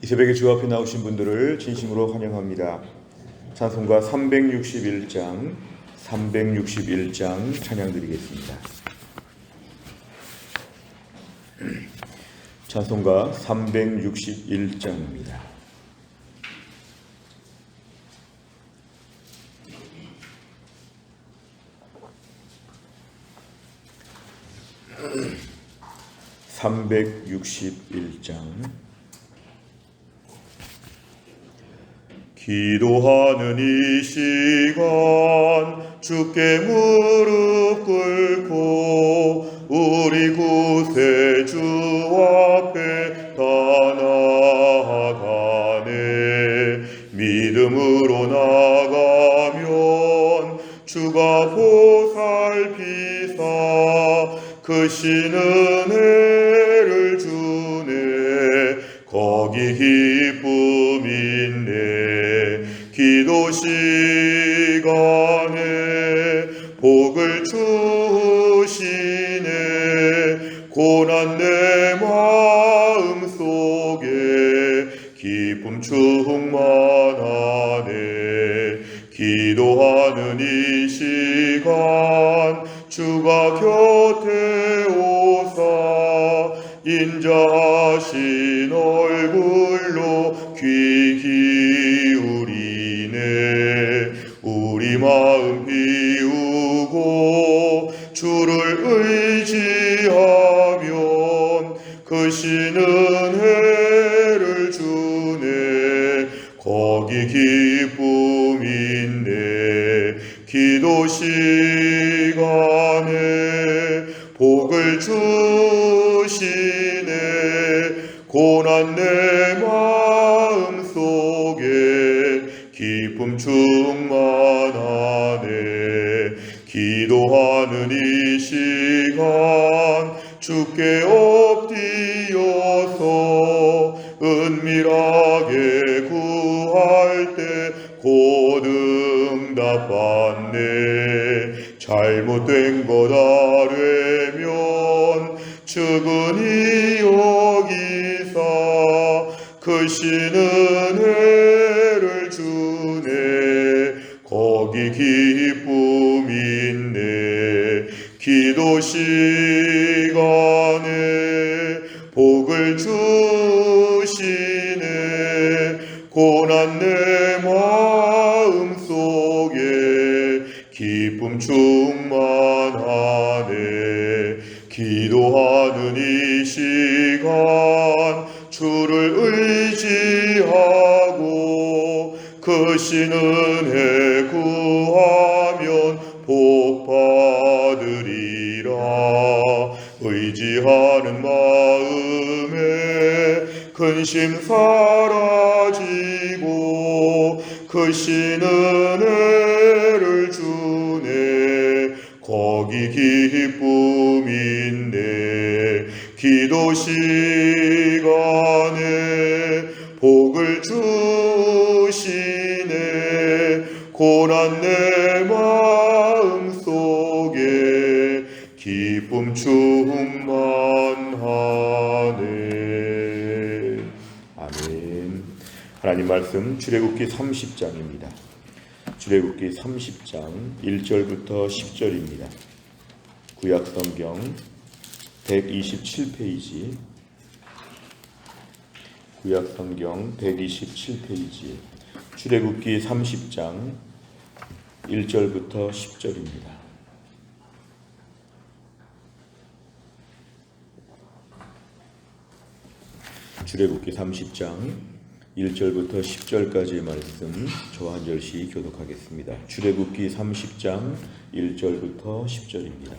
이 새벽에 주 앞에 나오신 분들을 진심으로 환영합니다. 찬송가 361장 찬양 드리겠습니다. 찬송가 361장입니다. 기도하는 이 시간 주께 무릎 꿇고 우리 구세주 앞에 다 나아가네. 믿음으로 나가면 주가 보살피사 크신 은혜를 주네. 거기 기쁨 있네. 기도 시간에 복을 주시네. 고난 내 마음 속에 기쁨 충만하네. 기도하는 이 시간 주가 곁에 오사 인자하신 얼굴로 귀 기울이네. 우리 마음 비우고 주를 의지하면 크신 은혜를 주네. 거기 기쁨 있네. 기도 시간에 복을 주시네. 고난 내 마음 속에 기쁨 충만하네. 기도하는 이 시간 주께 엎드려서 은밀하게 구할 때 곧 응답받네. 잘못된 것 아뢰면 측은히 여기사 크신 은혜를 주네. 거기 기쁨 있네. 기도 시간에 복을 주시네. 고난 내 마음 속에 기쁨 충만하네. 기도하는 이 시간 주를 의지하고 크신 은혜 구하면 복 받으리라. 의지하는 마음에 근심 사라지고 크신 은혜를 주네. 거기 기쁨 있네. 기도 시간에 복을 주시네. 고난 내 마음 속에 기쁨 충만하네. 아멘. 하나님 말씀 출애굽기 30장입니다. 출애굽기 30장 1절부터 10절입니다. 구약성경 127페이지, 구약성경 127페이지, 출애굽기 30장 1절부터 10절입니다. 출애굽기 30장 1절부터 10절까지의 말씀 저 한 절씩 교독하겠습니다. 출애굽기 30장 1절부터 10절입니다.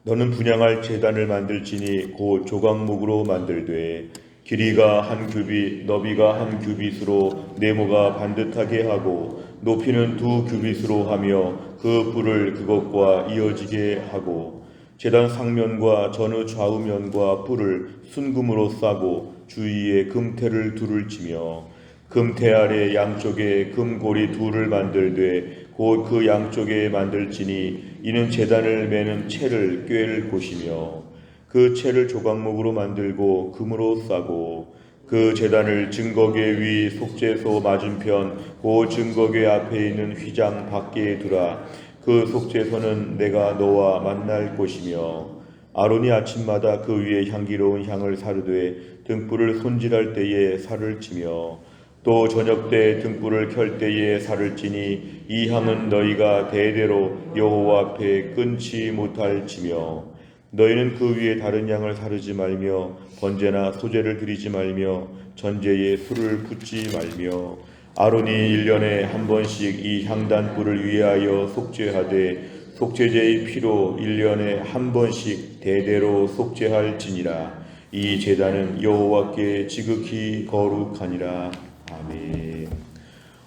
너는 분향할 제단을 만들지니 곧 조각목으로 만들되 길이가 한 규빗 너비가 한 규빗으로 네모가 반듯하게 하고 높이는 2 규빗으로 하며 그 뿔을 그것과 이어지게 하고 제단 상면과 전후 좌우면과 뿔을 순금으로 싸고 주위에 금테를 둘을 치며 금테 아래 양쪽에 금고리 2를 만들되 곧 그 양쪽에 만들지니 이는 제단을 매는 채를 꿰을 곳이며 그 채를 조각목으로 만들고 금으로 싸고 그 제단을 증거궤 위 속죄소 맞은편 고 증거궤 앞에 있는 휘장 밖에 두라. 그 속죄소는 내가 너와 만날 곳이며 아론이 아침마다 그 위에 향기로운 향을 사르되 등불을 손질할 때에 살을 찌며 또 저녁 때 등불을 켤 때에 살을 찌니 이 향은 너희가 대대로 여호와 앞에 끊지 못할 지며 너희는 그 위에 다른 양을 사르지 말며 번제나 소제를 드리지 말며 전제에 술을 붓지 말며 아론이 1년에 한 번씩 이 향단불을 위하여 속죄하되 속죄제의 피로 1년에 한 번씩 대대로 속죄할지니라. 이 제단은 여호와께 지극히 거룩하니라. 아멘.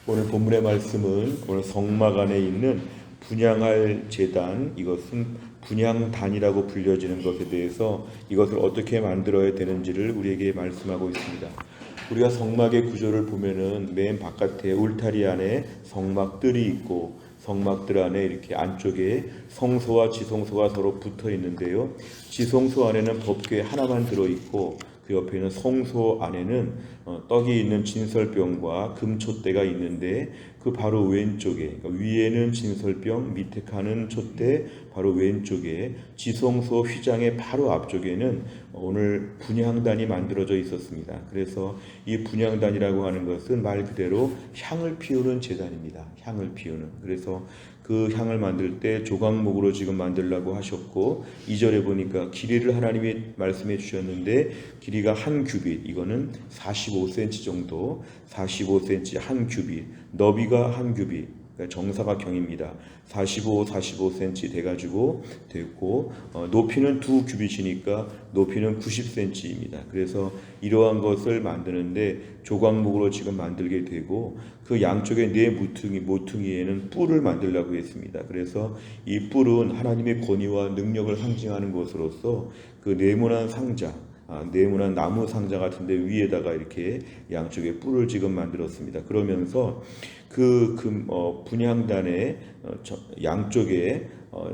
오늘 본문의 말씀은 오늘 성막 안에 있는 분향할 제단, 이것은 분향단이라고 불려지는 것에 대해서 이것을 어떻게 만들어야 되는지를 우리에게 말씀하고 있습니다. 우리가 성막의 구조를 보면은 맨 바깥에 울타리 안에 성막들이 있고 성막들 안에 이렇게 안쪽에 성소와 지성소가 서로 붙어 있는데요. 지성소 안에는 법궤 하나만 들어 있고 그 옆에 있는 성소 안에는 떡이 있는 진설병과 금촛대가 있는데 그 바로 왼쪽에, 그러니까 위에는 진설병, 밑에 가는 촛대 바로 왼쪽에 지성소 휘장의 바로 앞쪽에는 오늘 분향단이 만들어져 있었습니다. 그래서 이 분향단이라고 하는 것은 말 그대로 향을 피우는 제단입니다. 향을 피우는. 그래서 그 향을 만들 때 조각목으로 지금 만들라고 하셨고 2절에 보니까 길이를 하나님이 말씀해 주셨는데 길이가 한 규빗, 이거는 45cm 정도, 45cm 한 규빗, 너비가 한 규빗, 그러니까 정사각형입니다. 45cm 돼가지고 됐고 높이는 2규빗이니까 높이는 90cm입니다. 그래서 이러한 것을 만드는데 조각목으로 지금 만들게 되고 그 양쪽에 네 모퉁이에는 뿔을 만들려고 했습니다. 그래서 이 뿔은 하나님의 권위와 능력을 상징하는 것으로서 그 네모난 상자, 네모난 나무 상자 같은데 위에다가 이렇게 양쪽에 뿔을 지금 만들었습니다. 그러면서 분향단의 양쪽에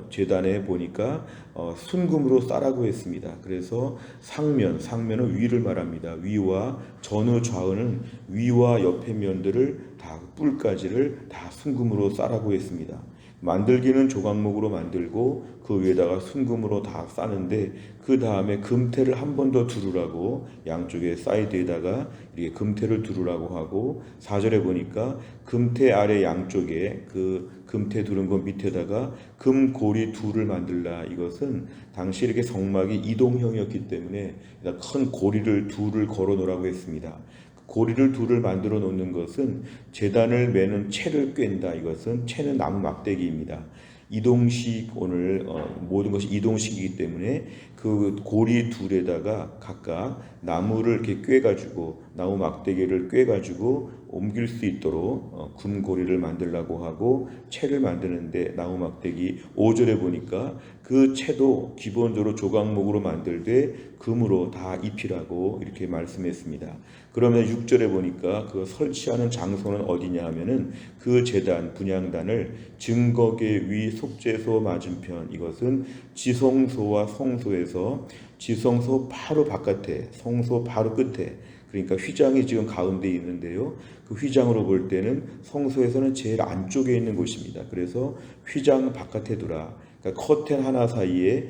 제단에 보니까 순금으로 싸라고 했습니다. 그래서 상면은 위를 말합니다. 위와 전후 좌우는 위와 옆의 면들을 다 뿔까지를 다 순금으로 싸라고 했습니다. 만들기는 조각목으로 만들고 그 위에다가 순금으로 다 싸는데 그 다음에 금태를 한 번 더 두르라고 양쪽에 사이드에다가 이렇게 금태를 두르라고 하고 4절에 보니까 금태 아래 양쪽에 그 금태 두른 것 밑에다가 금고리 둘을 만들라. 이것은 당시 이렇게 성막이 이동형이었기 때문에 큰 고리를 둘을 걸어 놓으라고 했습니다. 고리를 둘을 만들어 놓는 것은 제단을 매는 채를 꿰다. 이것은 채는 나무 막대기입니다. 이동식, 오늘 모든 것이 이동식이기 때문에 그 고리 둘에다가 각각 나무를 이렇게 꿰가지고 나무 막대기를 꿰가지고 옮길 수 있도록 금고리를 만들라고 하고 채를 만드는데 나무 막대기 5절에 보니까 그 채도 기본적으로 조각목으로 만들되 금으로 다 입히라고 이렇게 말씀했습니다. 그러면 6절에 보니까 그 설치하는 장소는 어디냐 하면은 그 제단 분향단을 증거궤 위 속죄소 맞은편, 이것은 지성소와 성소에서 지성소 바로 바깥에 성소 바로 끝에, 그러니까 휘장이 지금 가운데 있는데요. 그 휘장으로 볼 때는 성소에서는 제일 안쪽에 있는 곳입니다. 그래서 휘장 바깥에 두라. 그러니까 커튼 하나 사이에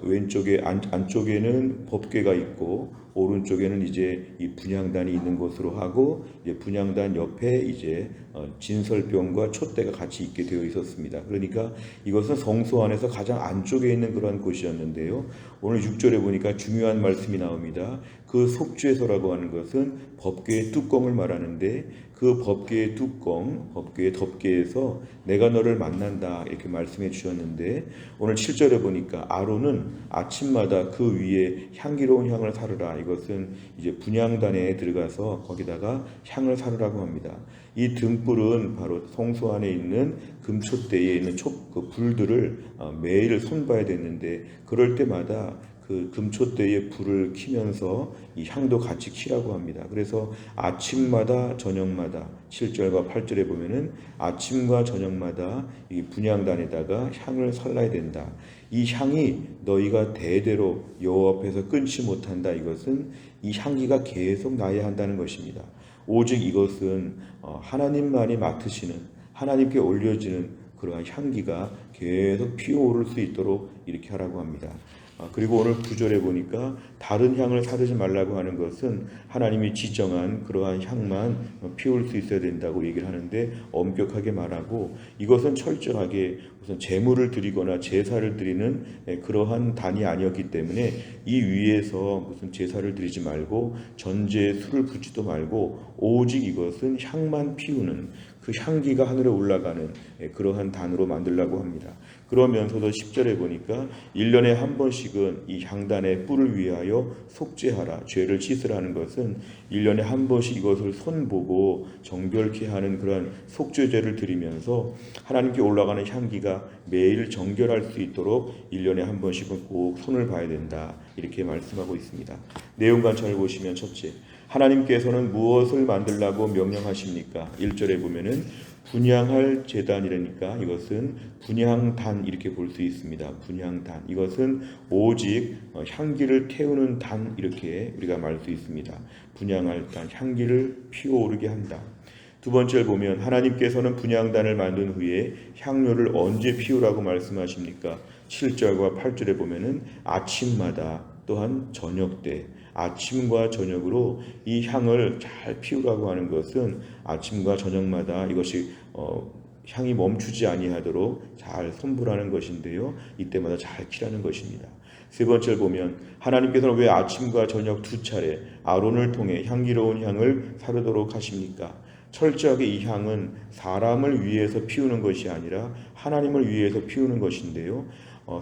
왼쪽에 안쪽에는 법궤가 있고 오른쪽에는 이제 이 분향단이 있는 곳으로 하고 이제 분향단 옆에 이제 진설병과 촛대가 같이 있게 되어 있었습니다. 그러니까 이것은 성소 안에서 가장 안쪽에 있는 그런 곳이었는데요. 오늘 6절에 보니까 중요한 말씀이 나옵니다. 그 속죄소라고 하는 것은 법궤의 뚜껑을 말하는데 그 법궤의 뚜껑, 법궤의 덮개에서 내가 너를 만난다 이렇게 말씀해 주셨는데 오늘 7절에 보니까 아론은 아침마다 그 위에 향기로운 향을 사르라. 이것은 이제 분향단에 들어가서 거기다가 향을 사르라고 합니다. 이 등불은 바로 성소 안에 있는 금촛대에 있는 그 불들을 매일 손봐야 됐는데 그럴 때마다 그 금초대에 불을 켜면서 이 향도 같이 켜라고 합니다. 그래서 아침마다 저녁마다 7절과 8절에 보면은 아침과 저녁마다 이 분향단에다가 향을 살라야 된다. 이 향이 너희가 대대로 여호와 앞에서 끊지 못한다. 이것은 이 향기가 계속 나야 한다는 것입니다. 오직 이것은 하나님만이 맡으시는, 하나님께 올려지는 그러한 향기가 계속 피어오를 수 있도록 이렇게 하라고 합니다. 그리고 오늘 9절에 보니까 다른 향을 사르지 말라고 하는 것은 하나님이 지정한 그러한 향만 피울 수 있어야 된다고 얘기를 하는데, 엄격하게 말하고 이것은 철저하게 무슨 제물을 드리거나 제사를 드리는 그러한 단이 아니었기 때문에 이 위에서 무슨 제사를 드리지 말고 전제에 술을 붓지도 말고 오직 이것은 향만 피우는, 그 향기가 하늘에 올라가는 그러한 단으로 만들라고 합니다. 그러면서도 10절에 보니까 1년에 한 번씩은 이 향단의 뿔을 위하여 속죄하라, 죄를 씻으라는 것은 1년에 한 번씩 이것을 손보고 정결케 하는 그런 속죄제를 드리면서 하나님께 올라가는 향기가 매일 정결할 수 있도록 1년에 한 번씩은 꼭 손을 봐야 된다, 이렇게 말씀하고 있습니다. 내용 관찰을 보시면, 첫째, 하나님께서는 무엇을 만들라고 명령하십니까? 1절에 보면은 분향할 제단이라니까 이것은 분향단, 이렇게 볼 수 있습니다. 분향단, 이것은 오직 향기를 태우는 단, 이렇게 우리가 말 수 있습니다. 분향할 단, 향기를 피어오르게 한다. 두 번째를 보면 하나님께서는 분향단을 만든 후에 향료를 언제 피우라고 말씀하십니까? 7절과 8절에 보면은 아침마다, 또한 저녁 때, 아침과 저녁으로 이 향을 잘 피우라고 하는 것은 아침과 저녁마다 이것이 향이 멈추지 아니하도록 잘 손불하는 것인데요, 이때마다 잘 키라는 것입니다. 세 번째를 보면 하나님께서는 왜 아침과 저녁 두 차례 아론을 통해 향기로운 향을 사르도록 하십니까? 철저하게 이 향은 사람을 위해서 피우는 것이 아니라 하나님을 위해서 피우는 것인데요,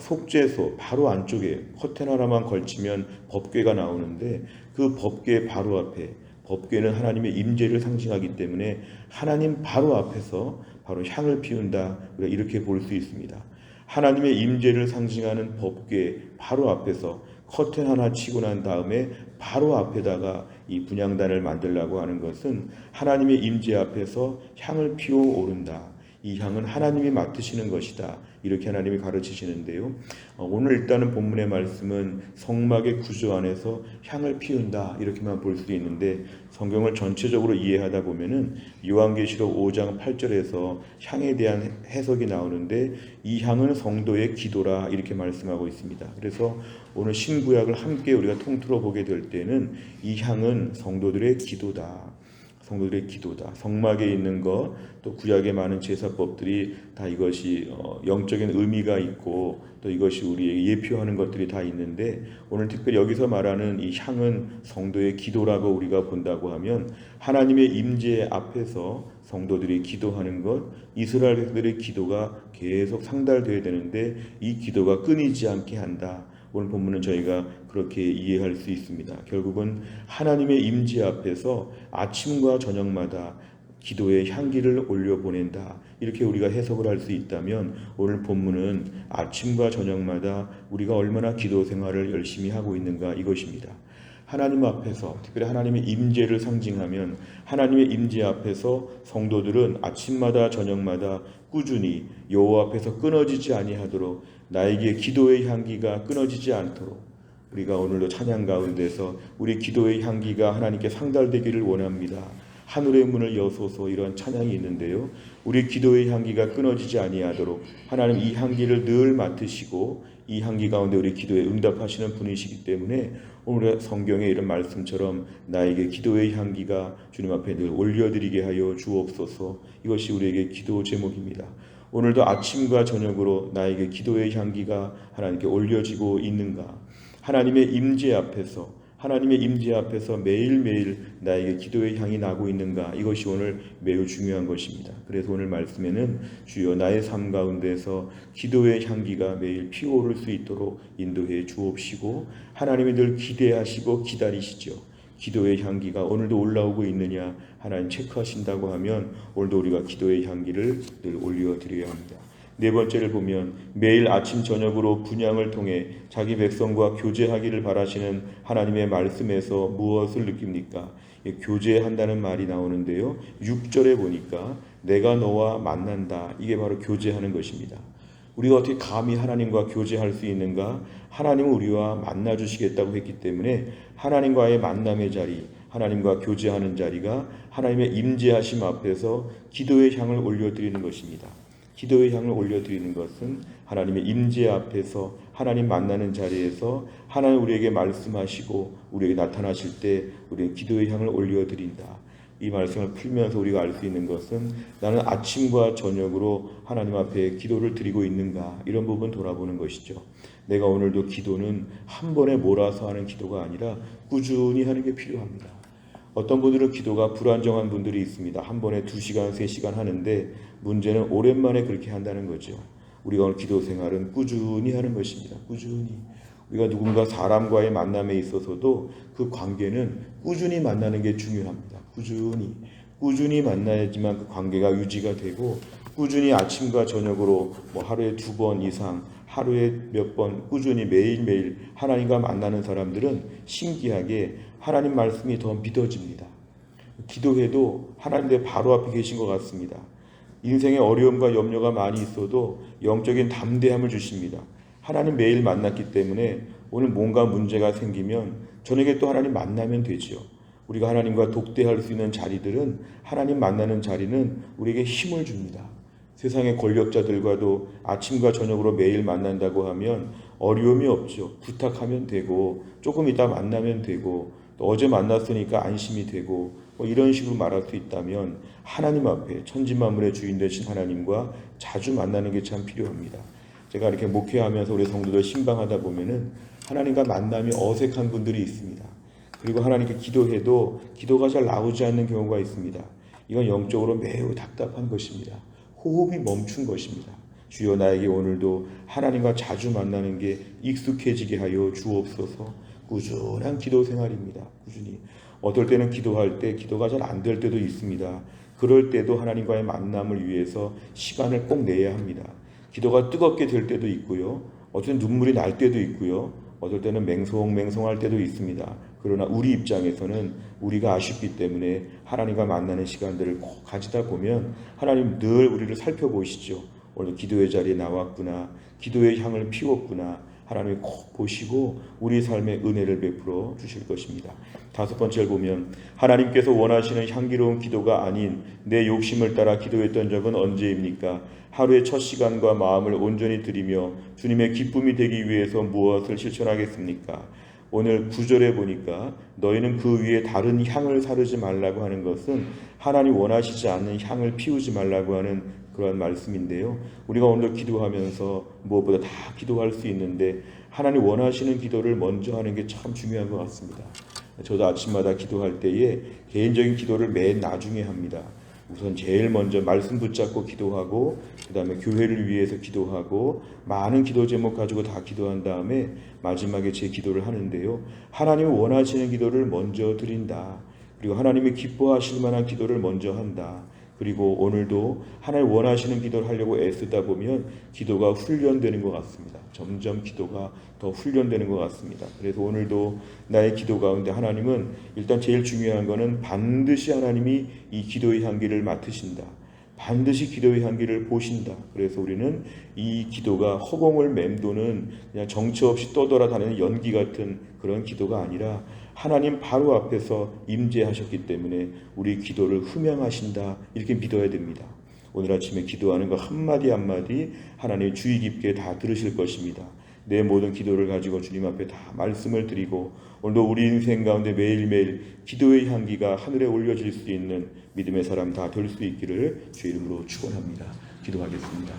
속죄소 바로 안쪽에 커튼 하나만 걸치면 법궤가 나오는데, 그 법궤 바로 앞에, 법궤는 하나님의 임재를 상징하기 때문에 하나님 바로 앞에서 바로 향을 피운다, 우리가 이렇게 볼 수 있습니다. 하나님의 임재를 상징하는 법궤 바로 앞에서 커튼 하나 치고 난 다음에 바로 앞에다가 이 분향단을 만들라고 하는 것은 하나님의 임재 앞에서 향을 피워 오른다, 이 향은 하나님이 맡으시는 것이다, 이렇게 하나님이 가르치시는데요, 오늘 일단은 본문의 말씀은 성막의 구조 안에서 향을 피운다, 이렇게만 볼 수 있는데, 성경을 전체적으로 이해하다 보면은 요한계시록 5장 8절에서 향에 대한 해석이 나오는데, 이 향은 성도의 기도라, 이렇게 말씀하고 있습니다. 그래서 오늘 신구약을 함께 우리가 통틀어 보게 될 때는 이 향은 성도들의 기도다, 성도들의 기도다. 성막에 있는 것, 또 구약의 많은 제사법들이 다 이것이 영적인 의미가 있고, 또 이것이 우리에게 예표하는 것들이 다 있는데, 오늘 특별히 여기서 말하는 이 향은 성도의 기도라고 우리가 본다고 하면, 하나님의 임재 앞에서 성도들이 기도하는 것, 이스라엘 백성들의 기도가 계속 상달되어야 되는데 이 기도가 끊이지 않게 한다. 오늘 본문은 저희가 그렇게 이해할 수 있습니다. 결국은 하나님의 임재 앞에서 아침과 저녁마다 기도의 향기를 올려보낸다, 이렇게 우리가 해석을 할 수 있다면, 오늘 본문은 아침과 저녁마다 우리가 얼마나 기도 생활을 열심히 하고 있는가, 이것입니다. 하나님 앞에서, 특별히 하나님의 임재를 상징하면 하나님의 임재 앞에서 성도들은 아침마다 저녁마다 꾸준히 여호와 앞에서 끊어지지 아니하도록, 나에게 기도의 향기가 끊어지지 않도록, 우리가 오늘도 찬양 가운데서 우리 기도의 향기가 하나님께 상달되기를 원합니다, 하늘의 문을 여소서, 이런 찬양이 있는데요, 우리 기도의 향기가 끊어지지 아니하도록 하나님 이 향기를 늘 맡으시고 이 향기 가운데 우리 기도에 응답하시는 분이시기 때문에 오늘 성경에 이런 말씀처럼 나에게 기도의 향기가 주님 앞에 늘 올려드리게 하여 주옵소서, 이것이 우리에게 기도 제목입니다. 오늘도 아침과 저녁으로 나에게 기도의 향기가 하나님께 올려지고 있는가? 하나님의 임재 앞에서, 하나님의 임재 앞에서 매일매일 나에게 기도의 향이 나고 있는가? 이것이 오늘 매우 중요한 것입니다. 그래서 오늘 말씀에는 주여 나의 삶 가운데서 기도의 향기가 매일 피어오를 수 있도록 인도해 주옵시고, 하나님이 늘 기대하시고 기다리시죠. 기도의 향기가 오늘도 올라오고 있느냐 하나님 체크하신다고 하면 오늘도 우리가 기도의 향기를 늘 올려드려야 합니다. 네 번째를 보면 매일 아침 저녁으로 분향을 통해 자기 백성과 교제하기를 바라시는 하나님의 말씀에서 무엇을 느낍니까? 교제한다는 말이 나오는데요. 6절에 보니까 내가 너와 만난다. 이게 바로 교제하는 것입니다. 우리가 어떻게 감히 하나님과 교제할 수 있는가? 하나님은 우리와 만나 주시겠다고 했기 때문에 하나님과의 만남의 자리, 하나님과 교제하는 자리가 하나님의 임재하심 앞에서 기도의 향을 올려드리는 것입니다. 기도의 향을 올려드리는 것은 하나님의 임재 앞에서 하나님 만나는 자리에서 하나님 우리에게 말씀하시고 우리에게 나타나실 때 우리의 기도의 향을 올려드린다. 이 말씀을 풀면서 우리가 알 수 있는 것은 나는 아침과 저녁으로 하나님 앞에 기도를 드리고 있는가, 이런 부분 돌아보는 것이죠. 내가 오늘도 기도는 한 번에 몰아서 하는 기도가 아니라 꾸준히 하는 게 필요합니다. 어떤 분들은 기도가 불안정한 분들이 있습니다. 한 번에 2시간, 3시간 하는데 문제는 오랜만에 그렇게 한다는 거죠. 우리가 오늘 기도 생활은 꾸준히 하는 것입니다. 꾸준히. 우리가 누군가 사람과의 만남에 있어서도 그 관계는 꾸준히 만나는 게 중요합니다. 꾸준히 만나야지만 그 관계가 유지가 되고, 꾸준히 아침과 저녁으로 하루에 2번 이상, 하루에 몇 번 꾸준히 매일매일 하나님과 만나는 사람들은 신기하게 하나님 말씀이 더 믿어집니다. 기도해도 하나님의 바로 앞에 계신 것 같습니다. 인생에 어려움과 염려가 많이 있어도 영적인 담대함을 주십니다. 하나님 매일 만났기 때문에 오늘 뭔가 문제가 생기면 저녁에 또 하나님 만나면 되죠. 우리가 하나님과 독대할 수 있는 자리들은, 하나님 만나는 자리는 우리에게 힘을 줍니다. 세상의 권력자들과도 아침과 저녁으로 매일 만난다고 하면 어려움이 없죠. 부탁하면 되고, 조금 이따 만나면 되고, 또 어제 만났으니까 안심이 되고, 이런 식으로 말할 수 있다면 하나님 앞에 천지만물의 주인 되신 하나님과 자주 만나는 게 참 필요합니다. 제가 이렇게 목회하면서 우리 성도들 신방하다 보면은 하나님과 만남이 어색한 분들이 있습니다. 그리고 하나님께 기도해도 기도가 잘 나오지 않는 경우가 있습니다. 이건 영적으로 매우 답답한 것입니다. 호흡이 멈춘 것입니다. 주여, 나에게 오늘도 하나님과 자주 만나는 게 익숙해지게 하여 주옵소서. 꾸준한 기도 생활입니다. 꾸준히. 어떨 때는 기도할 때 기도가 잘 안 될 때도 있습니다. 그럴 때도 하나님과의 만남을 위해서 시간을 꼭 내야 합니다. 기도가 뜨겁게 될 때도 있고요. 어떤 눈물이 날 때도 있고요. 어떨 때는 맹송맹송할 때도 있습니다. 그러나 우리 입장에서는 우리가 아쉽기 때문에 하나님과 만나는 시간들을 꼭 가지다 보면 하나님 늘 우리를 살펴보시죠. 오늘 기도의 자리에 나왔구나, 기도의 향을 피웠구나, 하나님이 꼭 보시고 우리 삶에 은혜를 베풀어 주실 것입니다. 5번째를 보면 하나님께서 원하시는 향기로운 기도가 아닌 내 욕심을 따라 기도했던 적은 언제입니까? 하루의 첫 시간과 마음을 온전히 드리며 주님의 기쁨이 되기 위해서 무엇을 실천하겠습니까? 오늘 9절에 보니까 너희는 그 위에 다른 향을 사르지 말라고 하는 것은 하나님 원하시지 않는 향을 피우지 말라고 하는 그런 말씀인데요. 우리가 오늘 기도하면서 무엇보다 다 기도할 수 있는데 하나님 원하시는 기도를 먼저 하는 게 참 중요한 것 같습니다. 저도 아침마다 기도할 때에 개인적인 기도를 맨 나중에 합니다. 우선 제일 먼저 말씀 붙잡고 기도하고, 그 다음에 교회를 위해서 기도하고, 많은 기도 제목 가지고 다 기도한 다음에 마지막에 제 기도를 하는데요. 하나님이 원하시는 기도를 먼저 드린다. 그리고 하나님이 기뻐하실 만한 기도를 먼저 한다. 그리고 오늘도 하나님 원하시는 기도를 하려고 애쓰다 보면 기도가 훈련되는 것 같습니다. 점점 기도가 더 훈련되는 것 같습니다. 그래서 오늘도 나의 기도 가운데 하나님은 일단 제일 중요한 거는 반드시 하나님이 이 기도의 향기를 맡으신다. 반드시 기도의 향기를 보신다. 그래서 우리는 이 기도가 허공을 맴도는 그냥 정처 없이 떠돌아다니는 연기 같은 그런 기도가 아니라 하나님 바로 앞에서 임재하셨기 때문에 우리 기도를 흠양하신다, 이렇게 믿어야 됩니다. 오늘 아침에 기도하는 거 한마디 한마디 하나님 주의 깊게 다 들으실 것입니다. 내 모든 기도를 가지고 주님 앞에 다 말씀을 드리고 오늘도 우리 인생 가운데 매일매일 기도의 향기가 하늘에 올려질 수 있는 믿음의 사람 다 될 수 있기를 주의 이름으로 축원합니다. 기도하겠습니다.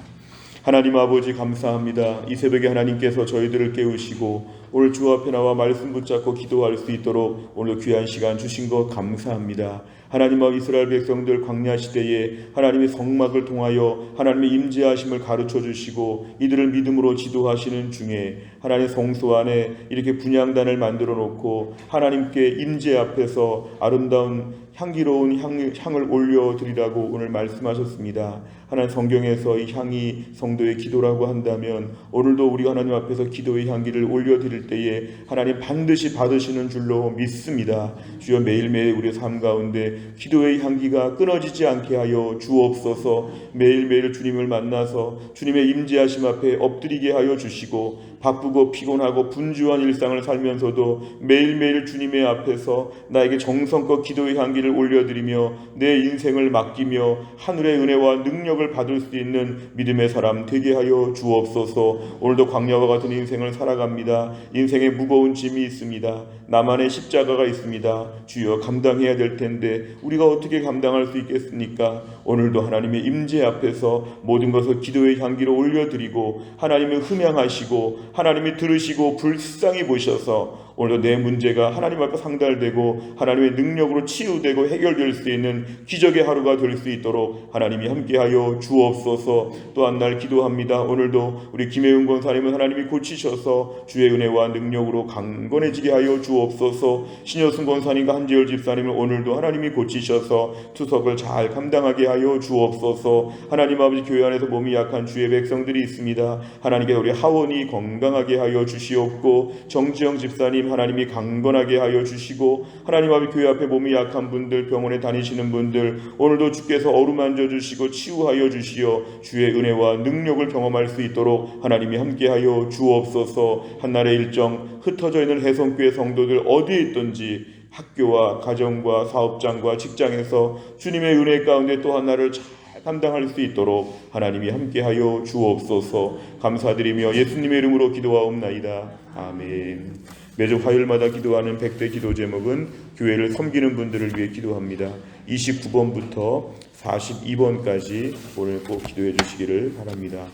하나님 아버지 감사합니다. 이 새벽에 하나님께서 저희들을 깨우시고 오늘 주 앞에 나와 말씀 붙잡고 기도할 수 있도록 오늘 귀한 시간 주신 것 감사합니다. 하나님과 이스라엘 백성들 광야 시대에 하나님의 성막을 통하여 하나님의 임재하심을 가르쳐 주시고 이들을 믿음으로 지도하시는 중에 하나님의 성소 안에 이렇게 분향단을 만들어 놓고 하나님께 임재 앞에서 아름다운 향기로운 향을 올려드리라고 오늘 말씀하셨습니다. 하나님 성경에서 이 향이 성도의 기도라고 한다면 오늘도 우리가 하나님 앞에서 기도의 향기를 올려드릴 때에 하나님 반드시 받으시는 줄로 믿습니다. 주여 매일매일 우리의 삶 가운데 기도의 향기가 끊어지지 않게 하여 주옵소서. 매일매일 주님을 만나서 주님의 임재하심 앞에 엎드리게 하여 주시고 바쁘고 피곤하고 분주한 일상을 살면서도 매일매일 주님의 앞에서 나에게 정성껏 기도의 향기를 올려드리며 내 인생을 맡기며 하늘의 은혜와 능력을 받을 수 있는 믿음의 사람 되게 하여 주옵소서. 오늘도 광야와 같은 인생을 살아갑니다. 인생에 무거운 짐이 있습니다. 나만의 십자가가 있습니다. 주여 감당해야 될 텐데 우리가 어떻게 감당할 수 있겠습니까? 오늘도 하나님의 임재 앞에서 모든 것을 기도의 향기로 올려드리고 하나님을 흠양하시고 하나님이 들으시고 불쌍히 보셔서 오늘도 내 문제가 하나님 앞에 상달되고 하나님의 능력으로 치유되고 해결될 수 있는 기적의 하루가 될 수 있도록 하나님이 함께하여 주옵소서. 또한 날 기도합니다. 오늘도 우리 김혜은 권사님은 하나님이 고치셔서 주의 은혜와 능력으로 강건해지게 하여 주옵소서. 신여순 권사님과 한재열 집사님은 오늘도 하나님이 고치셔서 투석을 잘 감당하게 하여 주옵소서. 하나님 아버지 교회 안에서 몸이 약한 주의 백성들이 있습니다. 하나님께서 우리 하원이 건강하게 하여 주시옵고 정지영 집사님 하나님이 강건하게 하여 주시고 하나님 아버지 교회 앞에 몸이 약한 분들 병원에 다니시는 분들 오늘도 주께서 어루만져 주시고 치유하여 주시어 주의 은혜와 능력을 경험할 수 있도록 하나님이 함께하여 주옵소서. 한날의 일정 흩어져 있는 해성교회 성도들 어디에 있든지 학교와 가정과 사업장과 직장에서 주님의 은혜 가운데 또 하나를 잘 감당할 수 있도록 하나님이 함께하여 주옵소서. 감사드리며 예수님의 이름으로 기도하옵나이다. 아멘. 매주 화요일마다 기도하는 100대 기도 제목은 교회를 섬기는 분들을 위해 기도합니다. 29번부터 42번까지 오늘 꼭 기도해 주시기를 바랍니다.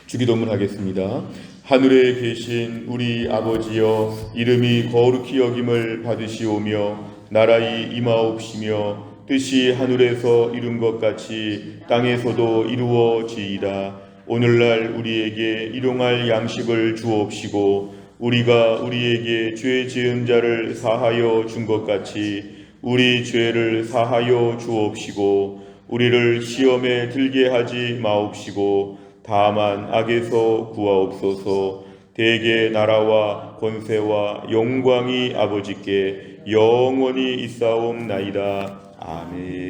주기도문 하겠습니다. 하늘에 계신 우리 아버지여, 이름이 거룩히 여김을 받으시오며 나라의 임하옵시며 뜻이 하늘에서 이룬 것 같이 땅에서도 이루어지이다. 오늘날 우리에게 일용할 양식을 주옵시고 우리가 우리에게 죄 지은 자를 사하여 준 것 같이 우리 죄를 사하여 주옵시고 우리를 시험에 들게 하지 마옵시고 다만 악에서 구하옵소서. 대개 나라와 권세와 영광이 아버지께 영원히 있사옵나이다. 아멘.